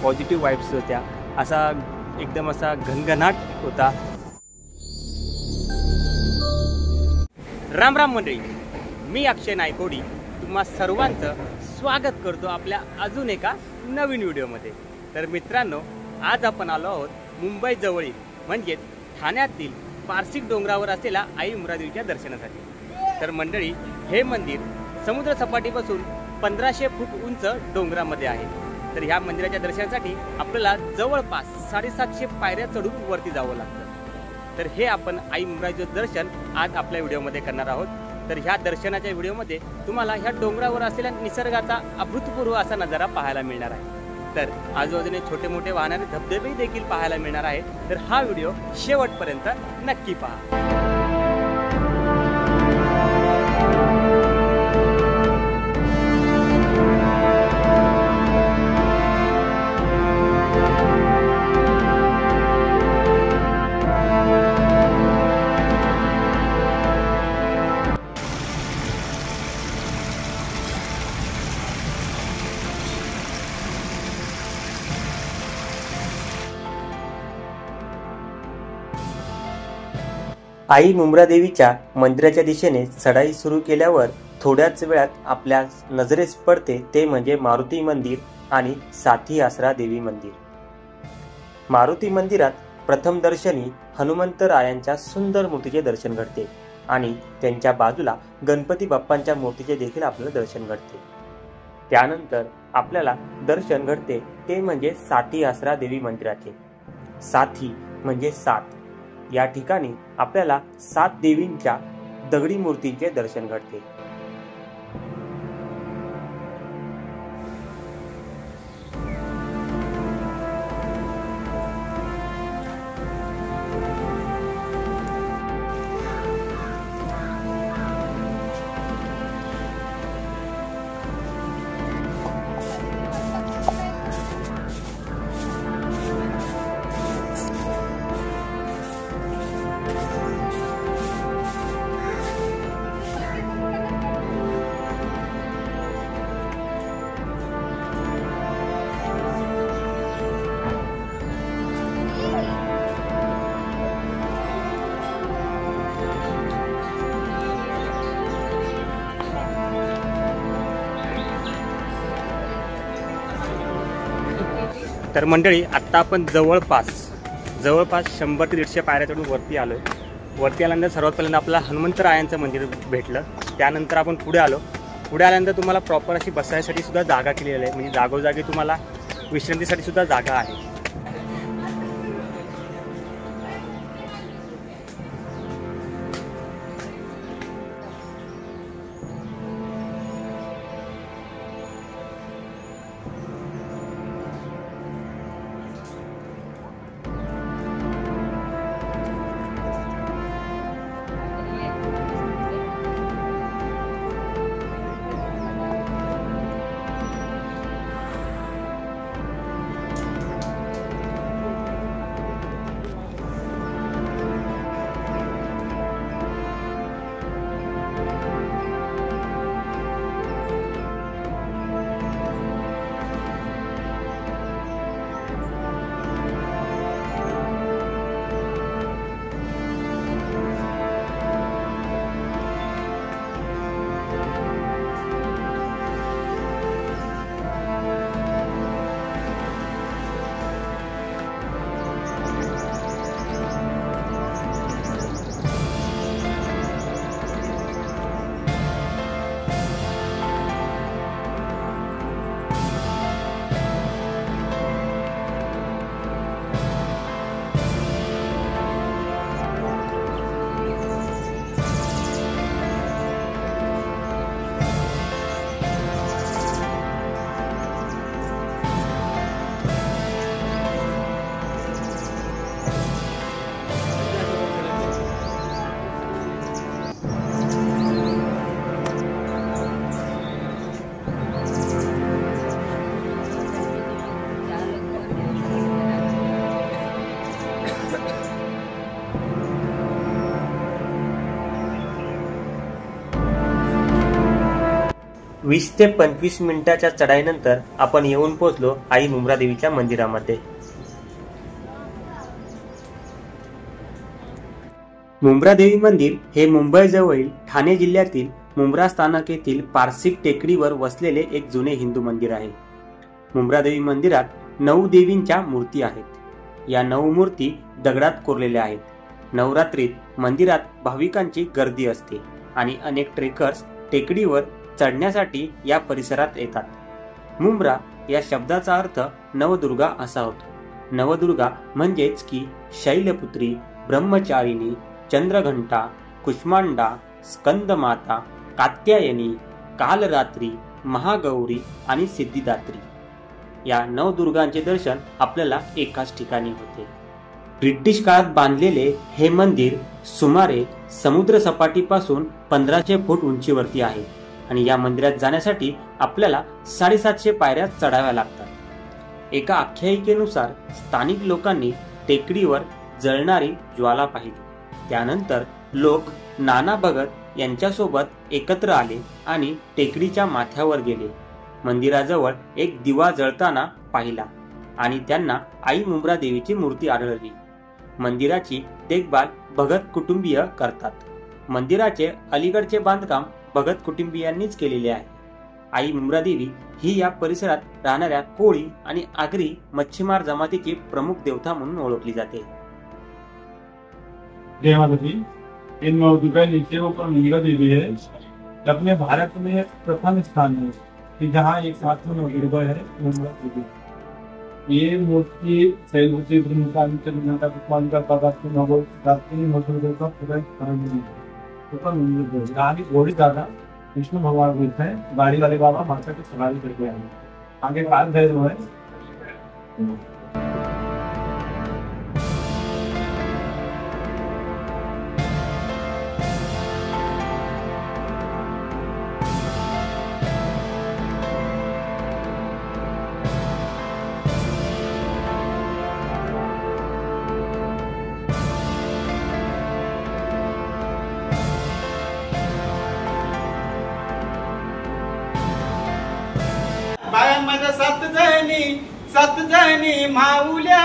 Positive vibes होत्या, असा एकदम असा घनघनाट होता। राम राम मंडळी, मी अक्षय नायकोडी तुम्हा सर्वांचं स्वागत करतो आपल्या अजून एका नवीन व्हिडिओमध्ये। तर मित्रांनो, आज आपण आलो आहोत मुंबई जवळील म्हणजेच ठाण्यातील पारसिक डोंगरावर असलेल्या आई उमरादेवीच्या दर्शनासाठी। तर मंडळी, हे मंदिर समुद्र सपाटीपासून 1500 फूट उंच डोंगरामध्ये आहे। तर ह्या मंदिराच्या दर्शनासाठी आपल्याला जवळपास 750 पायऱ्या चढून वरती जावं लागतं। तर हे आपण आई उमरादेवीचं दर्शन आज आपल्या व्हिडिओमध्ये करणार आहोत। तर ह्या दर्शनाच्या व्हिडिओमध्ये तुम्हाला ह्या डोंगरावर असलेल्या निसर्गाचा अभूतपूर्व असा नजारा पाहायला मिळणार आहे। तर आजूबाजूने छोटे मोठे वाहणारे धबधबे देखील पाहायला मिळणार आहे। तर हा व्हिडिओ शेवटपर्यंत नक्की पहा। आई मुमरादेवीच्या मंदिराच्या दिशेने चढाई सुरू केल्यावर थोड्याच वेळात आपल्या नजरेस पडते ते म्हणजे मारुती मंदिर आणि साथी आसरा देवी मंदिर। मारुती मंदिरात प्रथम दर्शनी हनुमंतरायांच्या सुंदर मूर्तीचे दर्शन घडते आणि त्यांच्या बाजूला गणपती बाप्पांच्या मूर्तीचे देखील आपल्याला दर्शन घडते। त्यानंतर आपल्याला दर्शन घडते ते म्हणजे साथी आसरा देवी मंदिराचे। साथी म्हणजे सात, या ठिकाणी आपल्याला 7 देवींच्या दगडी मूर्तीचे दर्शन घडते। तर मंडळी, आत्ता आपण जवळपास 100 ते 150 पायऱ्या चढून वरती आलोय। वरती आल्यानंतर सर्वात पहिल्यांदा आपल्याला हनुमंतरायांचं मंदिर भेटलं। त्यानंतर आपण पुढे आल्यानंतर तुम्हाला प्रॉपर अशी बसायसाठी सुद्धा जागा केलेली आहे, म्हणजे जागोजागी तुम्हाला विश्रांतीसाठी सुद्धा जागा आहे। 20 ते 25 मिनिटाच्या चढाईनंतर आपण येऊन पोहोचलो आई मुंब्रा देवीच्या मंदिरामध्ये। मुंब्रा देवी मंदिर हे मुंबई जवळील ठाणे जिल्ह्यातील मुंब्रा स्थानक येथील पारसिक टेकडीवर वसलेले एक जुने हिंदू मंदिर आहे। मुंब्रा देवी मंदिरात 9 देवींच्या मूर्ती आहेत। या 9 मूर्ती दगडात कोरलेल्या आहेत। नवरात्रीत मंदिरात भाविकांची गर्दी असते आणि अनेक ट्रेकर्स टेकडीवर चढण्यासाठी या परिसरात येतात। मुंब्रा या शब्दाचा अर्थ नवदुर्गा असा होतो। नवदुर्गा म्हणजेच की शैलपुत्री, ब्रह्मचारिणी, चंद्रघंटा, कुष्मांडा, स्कंदमाता, कात्यायनी, कालरात्री, महागौरी आणि सिद्धिदात्री या नवदुर्गांचे दर्शन आपल्याला एकाच ठिकाणी होते। ब्रिटिश काळात बांधलेले हे मंदिर सुमारे समुद्र सपाटीपासून 1500 फूट उंचीवरती आहे आणि या मंदिरात जाण्यासाठी आपल्याला 750 पायऱ्या चढाव्या लागतात। एका आख्यायिकेनुसार स्थानिक लोकांनी टेकडीवर जळणारी ज्वाला पाहिली। त्यानंतर लोक नाना भगत यांच्यासोबत एकत्र आले आणि टेकडीच्या माथ्यावर गेले। मंदिराजवळ एक दिवा जळताना पाहिला आणि त्यांना आई मुंब्रा देवीची मूर्ती आढळली। मंदिराची देखभाल भगत कुटुंबीय करतात। मंदिराचे अलीकडचे बांधकाम भगत कुटुंबियांनीच केलेले आहे। आई मुंब्रा देवी ही या परिसरात राहणाऱ्या कोळी आणि आगरी मच्छीमार जमातीची प्रमुख देवता म्हणून ओळखली जाते। जय माता दी। इन नवदुर्गा नीचे ऊपर मुंब्रा देवी है। अपने भारत में प्रथम स्थान है कि जहाँ एक मात्र नवदुर्गा है मुंब्रा देवी। ये मूर्ति शैलपुत्री, ब्रह्मचारिणी, चंद्रघंटा, कुष्मांडा, कात्यायनी, महागौरी का पूरा स्थान है। ऊपर मुंब्रा देवी आगे घोड़ी दादा विष्णु भगवान भी है। गाड़ी वाले बाबा माता की सवारी करके आए। आगे काल भैरव है। बाया माझ्या 7 जणी माऊल्या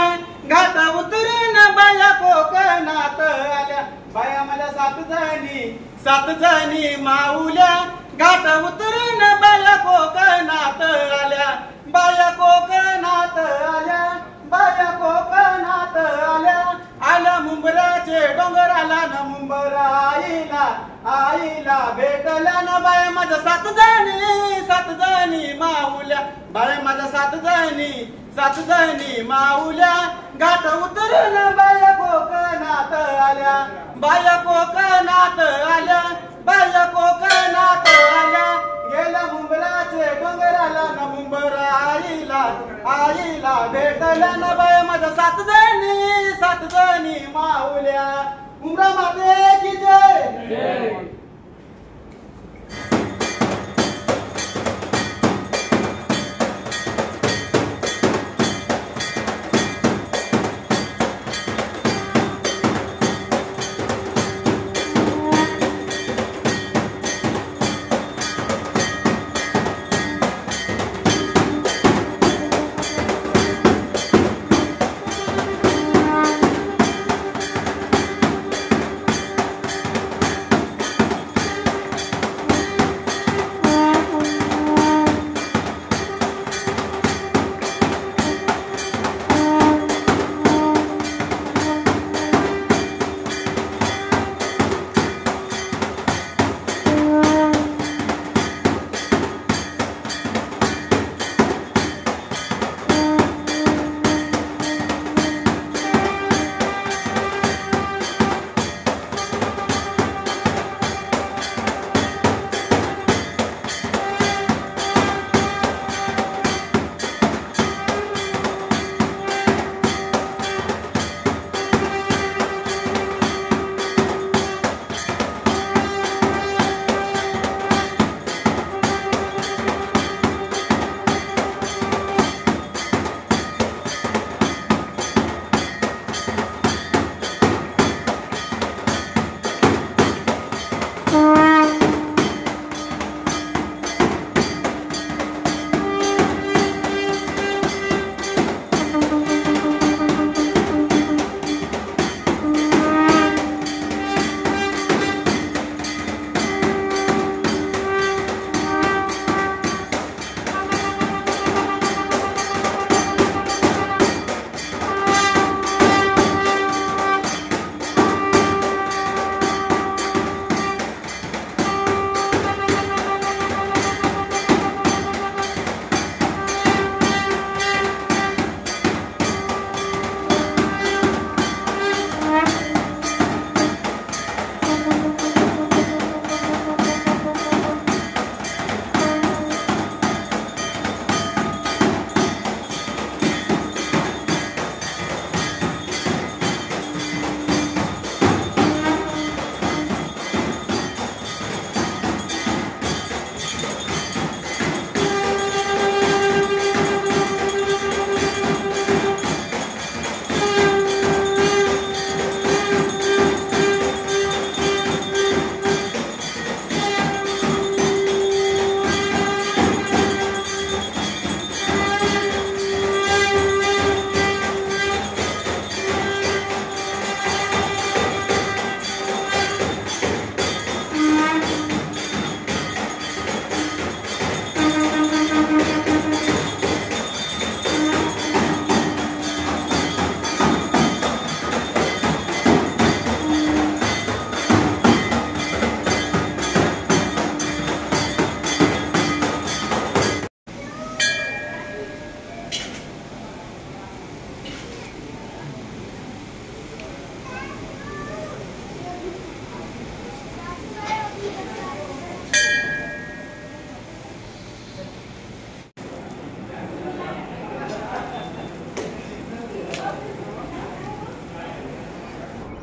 घाट उतरून बाया कोकणात आल्या। बाया माझ्या 7 जणी माऊल्या घाट उतरून बाया कोकणात आल्या। बाया कोकणात आल्या, बाया कोकणात आल्या। आल्या मुंबराचे डोंगराला न मुंबरा आईला भेटल्या ना। बाया माझ्या 7 जणी माऊल्या। बाया माझ्या 7 जणी माऊल्या घाट उतरून बाया कोकणात आल्या। बाया कोकणात आल्या, बाया कोकणात आल्या। गेल्या मुंबराचे डोंगराला न मुंबरा आईला भेटल्या ना। बाया माझ्या 7 जणी माऊल्या। मुंब्रा माते की जय।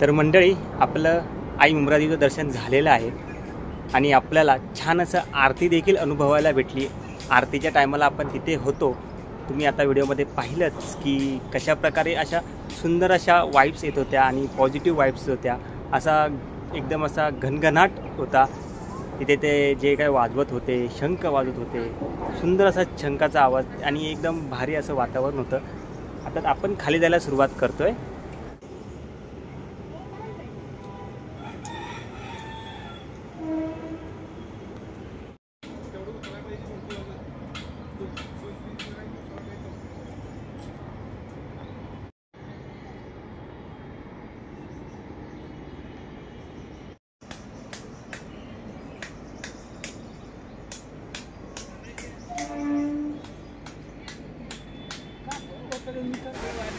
तर मंडळी, आपलं आई मुंब्रादेवीचं दर्शन झालेलं आहे आणि आपल्याला छान असं आरती देखील अनुभवायला भेटली. आरतीच्या टायमाला आपण तिथे होतो. तुम्ही आता व्हिडिओमध्ये पाहिलंच की कशाप्रकारे अशा सुंदर अशा वाईब्स येत होत्या आणि पॉझिटिव्ह वाईब्स होत्या. असा एकदम असा घनघनाट होता. तिथे ते जे काय वाजवत होते, शंख वाजवत होते, सुंदर असा शंखाचा आवाज आणि एकदम भारी असं वातावरण होतं. आता आपण खाली जायला सुरुवात करतोय.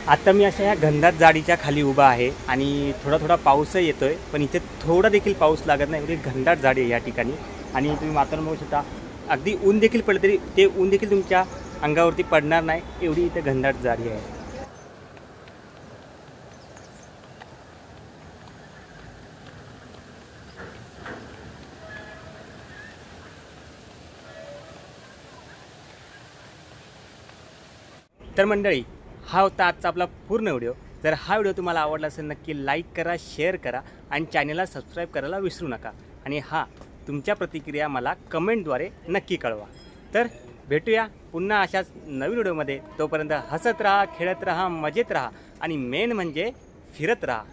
आता मी अशा ह्या घनदाट झाडीच्या खाली उभा आहे आणि थोडा पाऊसही येतोय, पण इथे थोडा देखील पाऊस लागत नाही. एवढी घनदाट झाडी आहे या ठिकाणी. आणि तुम्ही वातावरण बघू शकता, अगदी ऊन देखील पडलं तरी ते ऊन देखील तुमच्या अंगावरती पडणार नाही, एवढी इथे घनदाट झाडी आहे. तर मंडळी, हा होता आजचा आपला पूर्ण व्हिडिओ. जर हा व्हिडिओ तुम्हाला आवडला असेल नक्की लाईक करा, शेअर करा आणि चॅनलला सबस्क्राईब करायला विसरू नका. आणि तुमच्या प्रतिक्रिया मला कमेंटद्वारे नक्की कळवा. तर भेटूया पुन्हा अशाच नवीन व्हिडिओमध्ये. तोपर्यंत हसत राहा, खेळत राहा, मजेत राहा आणि मेन म्हणजे फिरत राहा.